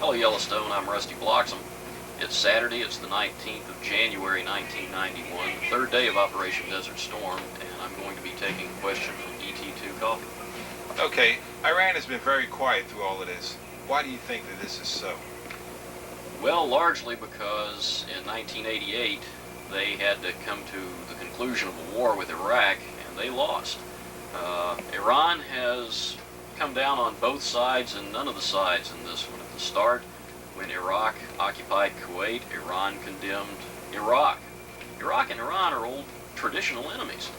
Hello Yellowstone, I'm Rusty Bloxam. It's Saturday, it's the 19th of January 1991, third day of Operation Desert Storm, and I'm going to be taking a question from ET2 Coffee. Okay, Iran has been very quiet through all of this. Why do you think that this is so? Well, largely because in 1988 they had to come to the conclusion of a war with Iraq, and they lost. Iran has come down on both sides and none of the sides in this one. At the start, when Iraq occupied Kuwait, Iran condemned Iraq. Iraq and Iran are old traditional enemies.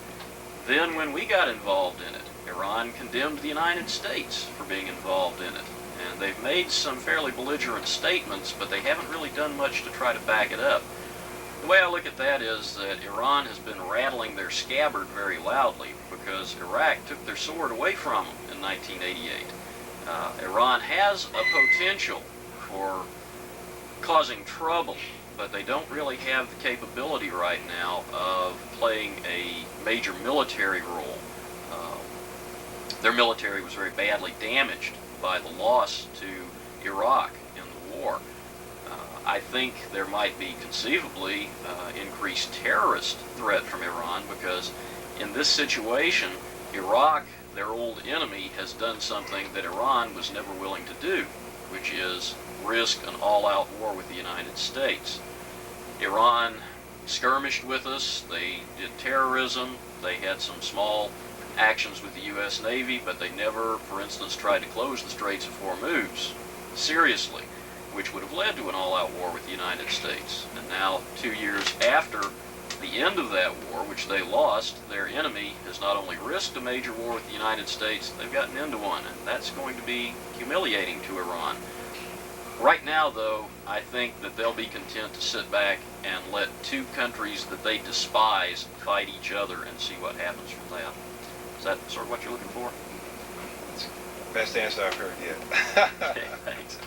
Then when we got involved in it, Iran condemned the United States for being involved in it. And they've made some fairly belligerent statements, but they haven't really done much to try to back it up. The way I look at that is that Iran has been rattling their scabbard very loudly because Iraq took their sword away from them in 1988. Iran has a potential for causing trouble, but they don't really have the capability right now of playing a major military role. Their military was very badly damaged by the loss to Iraq in the war. I think there might be conceivably increased terrorist threat from Iran because in this situation, Iraq, their old enemy, has done something that Iran was never willing to do, which is risk an all-out war with the United States. Iran skirmished with us, they did terrorism, they had some small actions with the U.S. Navy, but they never, for instance, tried to close the Straits of Hormuz seriously, which would have led to an all-out war with the United States. And now, 2 years after the end of that war, which they lost, their enemy has not only risked a major war with the United States, they've gotten into one, and that's going to be humiliating to Iran. Right now, though, I think that they'll be content to sit back and let two countries that they despise fight each other and see what happens from that. Is that sort of what you're looking for? Best answer I've heard yet. Okay, thanks.